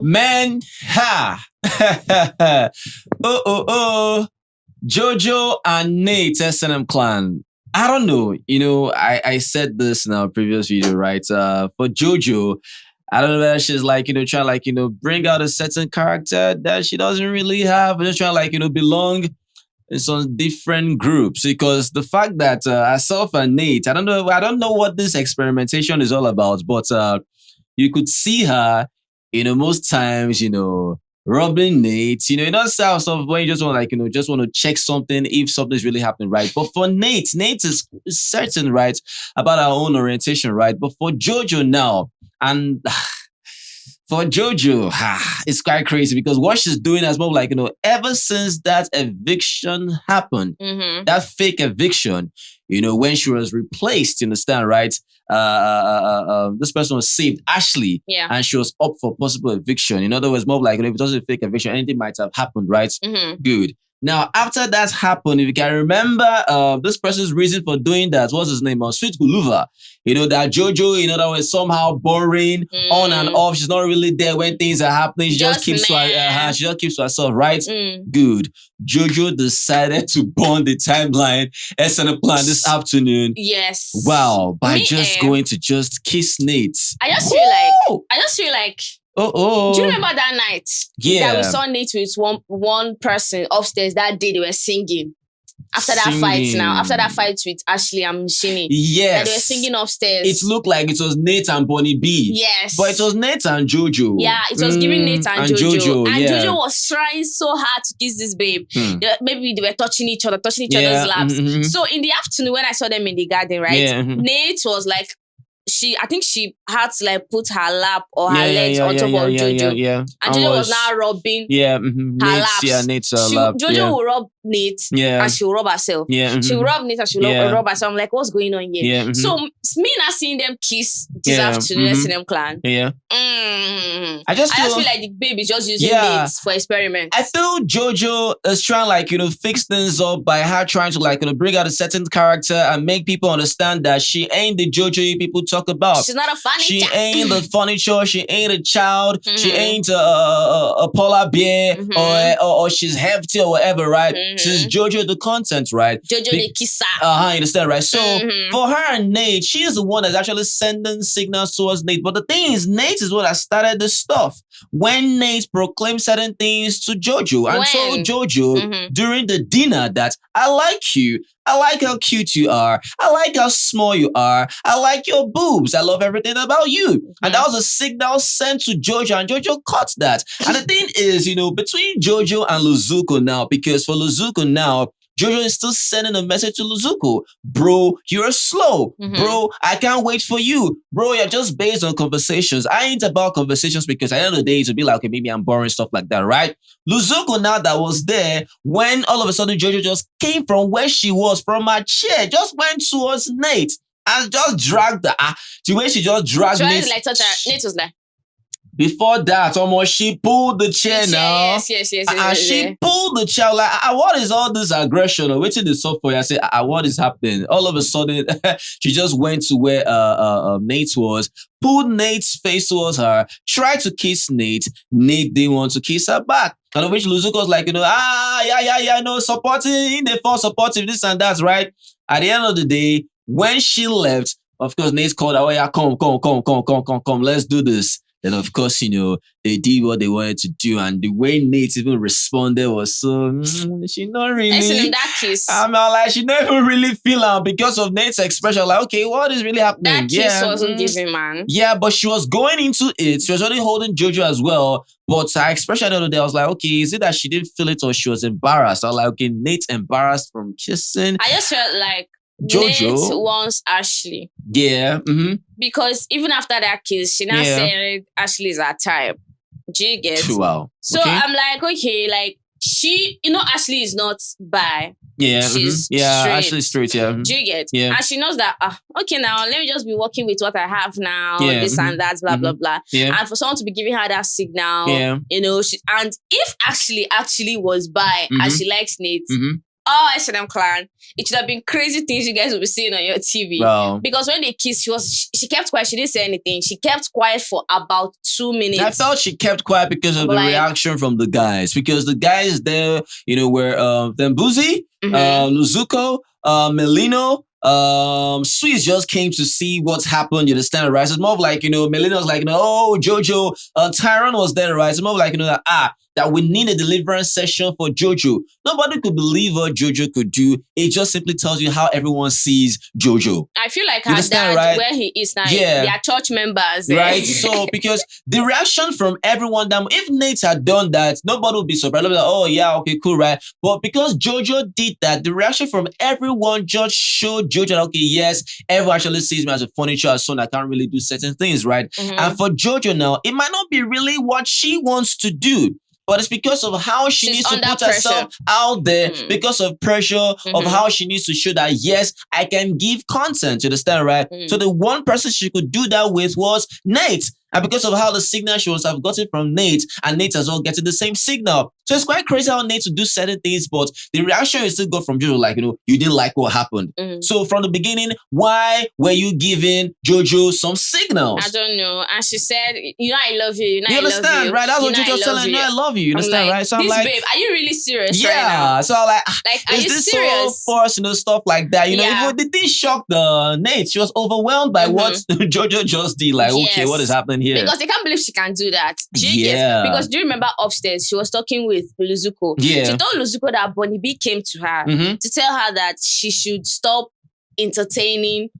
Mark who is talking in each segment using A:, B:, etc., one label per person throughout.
A: Man, ha! oh. Jojo and Nate, S&M clan. I don't know. I said this in our previous video, right? For Jojo, I don't know whether she's like, trying like, bring out a certain character that she doesn't really have, just trying like, belong in some different groups. Because the fact that herself and Nate, I don't know what this experimentation is all about, but you could see her, most times, robbing Nate, that's how stuff when you just want just want to check something if something's really happening, right? But for Nate is certain, right, about our own orientation, right? But for Jojo now, and for Jojo, it's quite crazy because what she's doing is more like, ever since that eviction happened, that fake eviction, when she was replaced, you understand, right? This person was saved, Ashley, and she was up for possible eviction. In other words, more like, if it was a fake eviction, anything might have happened, right? Good. Now, after that happened, if you can remember this person's reason for doing that, what's his name? Sweet Guluva. That Jojo, that was somehow boring, on and off. She's not really there when things are happening. She just keeps to herself, right? Good. Jojo decided to burn the timeline SN plan this afternoon.
B: Yes.
A: Wow. By going to just kiss Nate.
B: I just feel like
A: Oh.
B: Do you remember that night?
A: Yeah.
B: That we saw Nate with one person upstairs that day. They were singing. After that fight with Ashley and Shini.
A: Yes.
B: That they were singing upstairs.
A: It looked like it was Nate and Bonnie B.
B: Yes.
A: But it was Nate and Jojo.
B: Yeah, it was giving Nate and Jojo. And
A: yeah.
B: Jojo was trying so hard to kiss this babe. Maybe they were touching each other's laps. So in the afternoon when I saw them in the garden, right? Nate was like, I think she had to like put her lap or her legs on top of Jojo. And Jojo was now rubbing her laps.
A: Yeah, Nate's lap.
B: Jojo will rub Nate and she'll rub herself. She will rub Nate and she'll rub herself. I'm like, what's going on here? So me not seeing them kiss this afternoon, S&M clan. I just feel like the baby is just using Nate for experiments.
A: I feel Jojo is trying like, fix things up by her trying to like, bring out a certain character and make people understand that she ain't the Jojo people talk about.
B: She's not a funny
A: She ain't the furniture. She ain't a child. She ain't a polar bear or she's hefty or whatever, right? She's Jojo the content, right?
B: Jojo the kisser.
A: You understand, right? So for her and Nate, she is the one that's actually sending signals towards Nate. But the thing is, Nate is what that started the stuff. When Nate proclaimed certain things to Jojo and told Jojo during the dinner that I like you. I like how cute you are. I like how small you are. I like your boobs. I love everything about you. And that was a signal sent to Jojo, and Jojo caught that. And the thing is, between Jojo and Luzuko now, because for Luzuko now, Jojo is still sending a message to Luzuko. Bro, you're slow. Bro, I can't wait for you. Bro, you're just based on conversations. I ain't about conversations because at the end of the day, it'll be like, okay, maybe I'm boring, stuff like that, right? Luzuko now that was there, when all of a sudden Jojo just came from where she was, from her chair, just went towards Nate and just dragged the way she just dragged Nate.
B: Like touch her. Nate was like,
A: before that, almost she pulled the chair now.
B: Yes.
A: And she pulled the chair. Like, what is all this aggression? Or waiting the soft for you. I say, what is happening? All of a sudden, she just went to where Nate was, pulled Nate's face towards her, tried to kiss Nate. Nate didn't want to kiss her back. And of which Luzuko was like, supporting, they fall supportive, this and that, right? At the end of the day, when she left, of course, Nate called her, oh yeah, come, let's do this. Then, of course, they did what they wanted to do. And the way Nate even responded was so, she not really.
B: Excellent, that kiss.
A: I'm like, she never really feel her because of Nate's expression. Like, okay, what is really happening?
B: That kiss wasn't giving, man.
A: Yeah, but she was going into it. She was already holding Jojo as well. But her expression the other day, I was like, okay, is it that she didn't feel it or she was embarrassed? I was like, okay, Nate's embarrassed from kissing.
B: I just felt like
A: Jojo
B: Nate wants Ashley.
A: Yeah.
B: Because even after that kiss, she now said Ashley is her type. Do you get?
A: Wow.
B: So I'm like, okay, like she, Ashley is not bi.
A: Yeah.
B: She's straight.
A: Ashley's straight, yeah.
B: Do you get?
A: Yeah.
B: And she knows that, okay, now let me just be working with what I have now, this and that, blah, blah, blah.
A: Yeah.
B: And for someone to be giving her that signal,
A: yeah.
B: and if Ashley actually was bi and she likes Nate, all S&M clan, it should have been crazy things you guys will be seeing on your TV.
A: Wow.
B: Because when they kissed, she kept quiet. She didn't say anything. She kept quiet for about 2 minutes.
A: I felt she kept quiet because of the reaction from the guys. Because the guys there, were Boozy, Luzuko, Melino, Swiss just came to see what's happened, you understand, right? So it's more of like, Melino's like, oh, Jojo, Tyron was there, right? It's more of like, that we need a deliverance session for Jojo. Nobody could believe what Jojo could do. It just simply tells you how everyone sees Jojo.
B: I feel like her dad, right? Where he is now, they are church members.
A: Right? So, because the reaction from everyone, if Nate had done that, nobody would be surprised. Like, oh, yeah, okay, cool, right? But because Jojo did that, the reaction from everyone just showed Jojo that, okay, yes, everyone actually sees me as a funny child, son. I can't really do certain things, right? And for Jojo now, it might not be really what she wants to do. But it's because of how she needs to put herself out there, because of pressure, of how she needs to show that, yes, I can give content, you understand, right? So the one person she could do that with was Nate. And because of how the signal she must have gotten from Nate, and Nate as well getting the same signal. So it's quite crazy how Nate to do certain things, but the reaction you still got from Jojo, like, you didn't like what happened. So from the beginning, why were you giving Jojo some signals?
B: I don't know. And she said, I love you.
A: You understand, right? That's what Jojo's telling I love you. You understand, right? So I'm like,
B: babe, are you really serious right now?
A: So I'm like,
B: are
A: is
B: you
A: this
B: serious?
A: so forced, stuff like that? Even the thing shocked Nate. She was overwhelmed by what Jojo just did. Like, okay, what is happening here?
B: Because they can't believe she can do that. Because do you remember upstairs, she was talking with Luzuko.
A: Yeah.
B: She told Luzuko that Bonnie B came to her to tell her that she should stop entertaining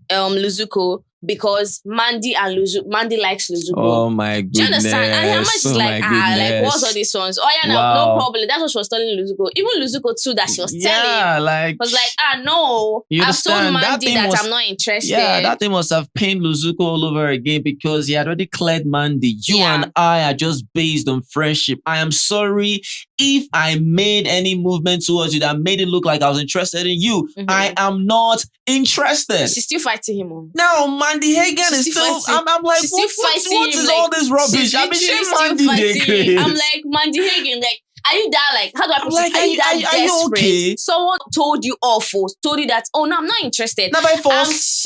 B: Luzuko because Mandy likes Luzuko.
A: Oh my goodness.
B: Do you understand? And her is like, what's all these ones? Oh yeah, no problem. That's what she was telling Luzuko. Even Luzuko too, that she was telling. Was like, no. I've told Mandy that I'm not interested.
A: Yeah, that thing must have pained Luzuko all over again because he had already cleared Mandy. You and I are just based on friendship. I am sorry if I made any movement towards you that made it look like I was interested in you. I am not interested.
B: She's still fighting him.
A: No, Mandy Hagen is still. I'm like, what is all this rubbish? I mean, she's Mandy.
B: I'm like, Mandy Hagen, like, are you that, like, how do I put it? Are you that desperate?
A: You okay?
B: Someone told you off, told you that, oh no, I'm not interested.
A: Not by force.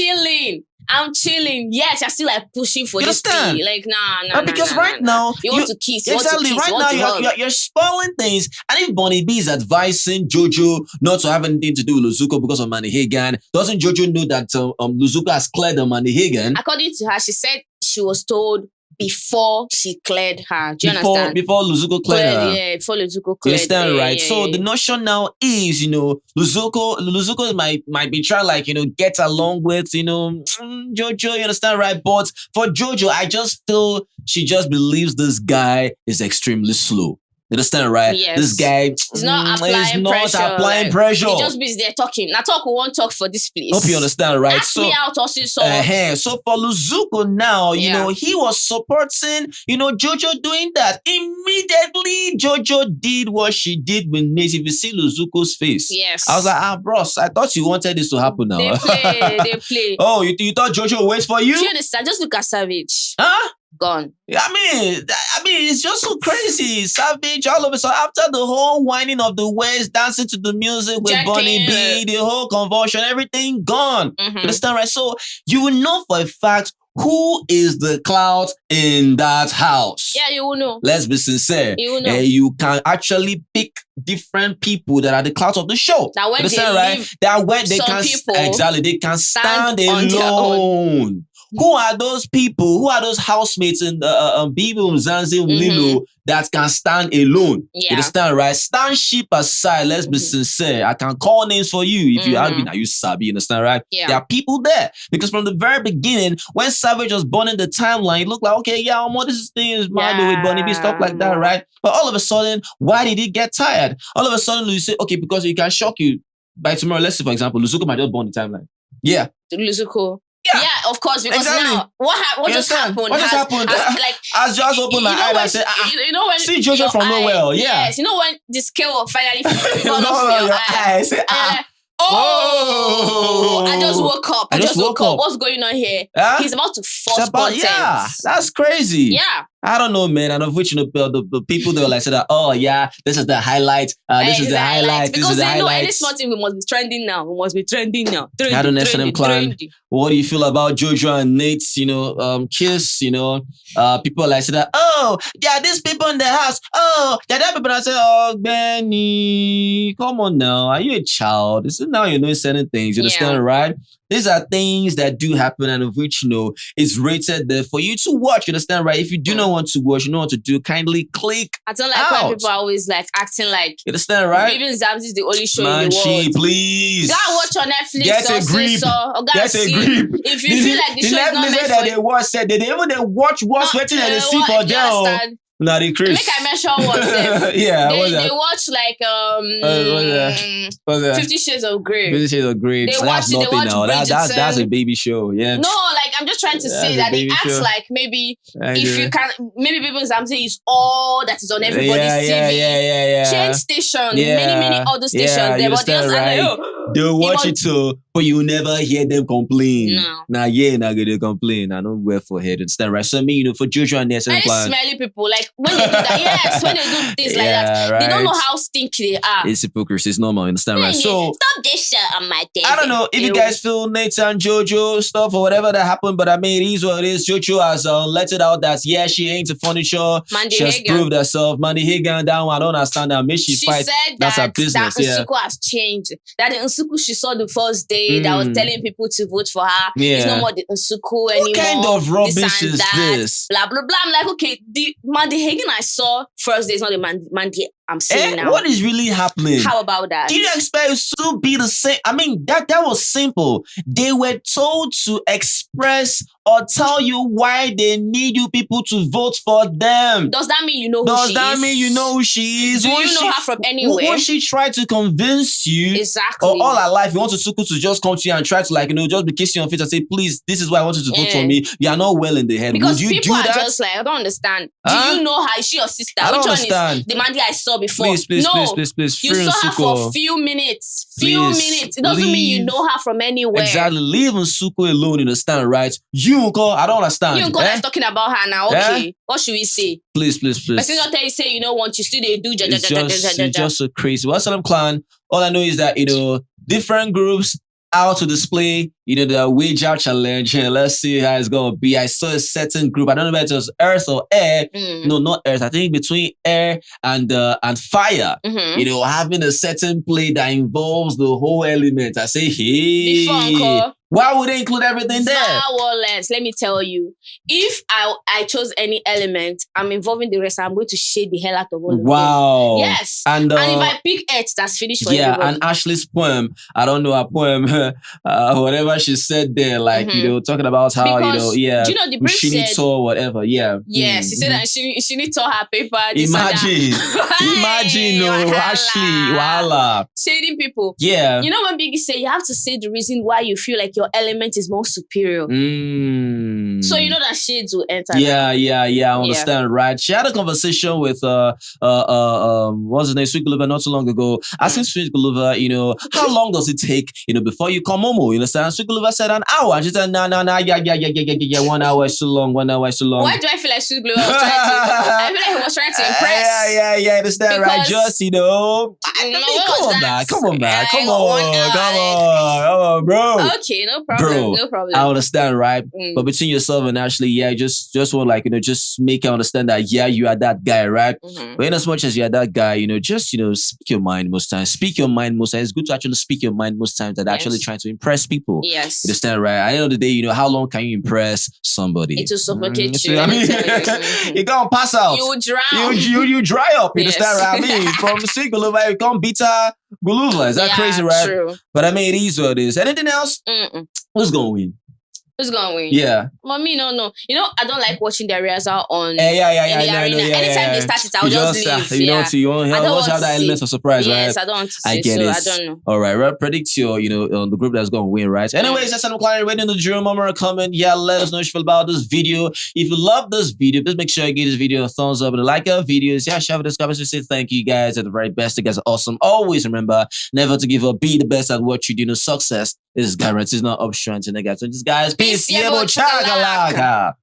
B: I'm chilling. Yes, you're still like pushing for this thing. Like, nah.
A: Because right now,
B: you want to kiss.
A: Exactly. Right now, you're spoiling things. And if Bonnie B is advising Jojo not to have anything to do with Luzuko because of Mandy Hagen, doesn't Jojo know that Luzuko has cleared Mandy Hagen?
B: According to her, she said she was told before she cleared her. Do you understand?
A: Before Luzuko cleared her.
B: Yeah, before Luzuko cleared her.
A: You understand, right? So the notion now is, Luzuko might be trying, like, get along with, Jojo, you understand, right? But for Jojo, I just feel she just believes this guy is extremely slow. You understand, right?
B: Yes.
A: This guy
B: is not applying
A: pressure.
B: He just be there talking. Now talk, we won't talk for this place.
A: Hope you understand, right?
B: Ask me out also. So
A: for Luzuko now, he was supporting, Jojo doing that. Immediately, Jojo did what she did with Nate. If you see Luzuko's face.
B: Yes.
A: I was like, bros, I thought you wanted this to happen now.
B: They play.
A: Oh, you thought Jojo waits for you?
B: Do you understand? Just look at Savage.
A: Huh?
B: Gone.
A: I mean, it's just so crazy. Savage, all of a sudden, after the whole whining of the West, dancing to the music with Bonnie B, the whole convulsion, everything gone. Understand, right? So you will know for a fact who is the Clout in that house.
B: Yeah, you will know.
A: Let's be sincere.
B: You will know.
A: You can actually pick different people that are the Clout of the show.
B: That when
A: understand, right? That when they can they can stand alone. Who are those people? Who are those housemates in the BBMzansi, Umlilo that can stand alone?
B: Yeah.
A: You understand, right? Stand sheep aside. Let's be sincere. I can call names for you if you have been. Are you Sabi? You understand, right?
B: Yeah.
A: There are people there because from the very beginning, when Savage was born in the timeline, it looked like, okay, yeah, this thing is Marlo with Bonnie B, stuff like that, right? But all of a sudden, why did he get tired? All of a sudden, you say, okay, because he can shock you by tomorrow. Let's say, for example, Luzuko might just born in the timeline. Yeah.
B: Luzuko. Yeah, of course. Because now, what just happened?
A: What just happened? I just opened my eye and said,
B: when
A: see Jojo from nowhere. Yeah.
B: Yes, when the scale finally fall off your eye. I just woke up. I just woke up. What's going on here? He's about to force content.
A: Yeah, that's crazy.
B: Yeah.
A: I don't know, man. And of which, the people that were like, say that, oh, yeah, this is the highlight. This is the highlight.
B: Because
A: they
B: know any small thing, we must be trending now.
A: I don't know, Clan. What do you feel about Jojo and Nate's, kiss, people like, say that, oh, there are these people in the house. Oh, there are people that say, oh, Benny, come on now. Are you a child? This is now you know certain things. You understand, right? These are things that do happen and of which, it's rated there for you to watch. You understand, right? If you do not want to watch, you know what to do, kindly click
B: I don't like when people are always like acting like
A: you understand, right?
B: BBMzansi is the only show in the world.
A: Please.
B: Go and watch on Netflix.
A: Get a grip.
B: Get a grip. If you feel like the show is not meant for
A: they watch, said they even watch what's waiting and they see for them. Not the Chris.
B: Make I mention what
A: yeah,
B: they watch like 50 Shades of Grey.
A: 50 Shades of Grey.
B: They watch Bridgerton.
A: That's a baby show. Yeah.
B: No, like I'm just trying to say that it acts like maybe if you can, maybe BBMzansi is all that is on everybody's TV.
A: Yeah.
B: Change station, many other stations. There, but
A: they'll watch it too, but you never hear them complain.
B: No.
A: Now, not gonna complain. I don't wear for head and stand right. So me, for Jojo and their
B: smelly people, like when they do that, when they do things like that, they don't know how stinky they are.
A: It's hypocrisy. It's normal. You understand, right? So
B: stop this shit on my day.
A: I don't know if you guys feel Nate and Jojo stuff or whatever that happened, but I mean, it is what it is. Jojo has let it out that she ain't a furniture. She has proved herself. Mandy Hagan down. I don't understand that. Maybe she fight.
B: Said
A: that's her business.
B: That Luzuko has changed. That the Luzuko she saw the first day that was telling people to vote for her. It's no more the Luzuko anymore.
A: What kind of rubbish is this?
B: Blah blah blah. I'm like, okay, the Mandy Hagan I saw first day is not the Mandy I'm seeing now.
A: What is really happening?
B: How about that?
A: Do you expect it to be the same? I mean, that was simple. They were told to express or tell you why they need you people to vote for them.
B: Does that mean you know who she is?
A: Does that mean you know who she is?
B: Do you know her from anywhere?
A: Won't she try to convince you?
B: Exactly.
A: Or all her life, you want Suku to just come to you and try to just be kissing your face and say, please, this is why I want you to vote for me. You are not well in the head.
B: Because
A: Would you
B: people
A: do that?
B: are just like, I don't understand. Do you know her? Is she your sister?
A: I don't
B: Which
A: understand.
B: one is the Mandy I saw before?
A: Please.
B: You
A: Free
B: saw her
A: Suko.
B: for a few minutes. It doesn't mean you know her from anywhere.
A: Exactly. Leave Suko alone, you understand, right? You, Uncle, I don't understand.
B: You, Uncle, that's talking about her now. Okay. What should we say?
A: Please.
B: Person don't tell you, say you don't want you still they do.
A: It's just so crazy. What's up, clan? All I know is that, different groups out to display, the wage out challenge. Let's see how it's going to be. I saw a certain group. I don't know if it was Earth or Air. No, not Earth. I think between Air and Fire. Having a certain play that involves the whole element. I say, hey.
B: Before, Uncle.
A: Why would they include everything there?
B: Let me tell you. If I chose any element, I'm involving the rest. I'm going to shade the hell out of all of them.
A: Wow.
B: Yes.
A: And
B: if I pick Earth, that's finished for everybody.
A: And Ashley's poem, I don't know her poem, whatever she said there, like, talking about how,
B: because, do you know the brief
A: she needs or whatever. Yeah.
B: Yes, she said that she needs all her paper.
A: Imagine, Ashley, voila.
B: Shading people.
A: Yeah.
B: You know when Biggie said you have to say the reason why you feel like your element is more superior. So you know that shades will enter.
A: Yeah, I understand, right? She had a conversation with what's his name, Sweet Guluva, not too long ago. Asking Sweet Guluva, how long does it take, before you come home? You understand? Sweet Guluva said an hour. And she said, no, yeah, 1 hour is too long. Why
B: do I feel like Sweet Guluva was trying to? I feel like he was trying to impress.
A: Yeah, understand, right? Just come on, bro.
B: Okay, no problem.
A: I understand, right? But between yourself and Ashley, just want just make her understand that you are that guy, right? But in as much as you are that guy, just speak your mind most times. It's good to actually speak your mind most times than actually trying to impress people.
B: Yes.
A: You understand, right? At the end of the day, how long can you impress somebody?
B: It will suffocate you.
A: I mean, you're gonna pass out.
B: You will drown.
A: You dry up. You understand, right? I mean, from the Guluva, you become bitter Guluva. Is that crazy, right?
B: True.
A: But I mean, it is what it is. Anything else? Who's gonna win?
B: Who's gonna win?
A: Yeah.
B: Mommy, no. I don't like watching the rehearsal on
A: yeah,
B: in the arena. Anytime they start it, I'll just leave.
A: You want to have that element of surprise, right?
B: Yes, I don't want to see.
A: I get it.
B: I don't know.
A: All right, well, predict your, the group that's going to win, right? Anyways, that's some client waiting in the Dream Mama comment. Yeah, let us know what you feel about this video. If you love this video, please make sure you give this video a thumbs up and like our videos. Yeah, share with us, comments. We say thank you guys at the very best. You guys are awesome. Always remember, never to give up. Be the best at what you do. Success is guaranteed. It's not optional. So, guys, peace. Chakalaka.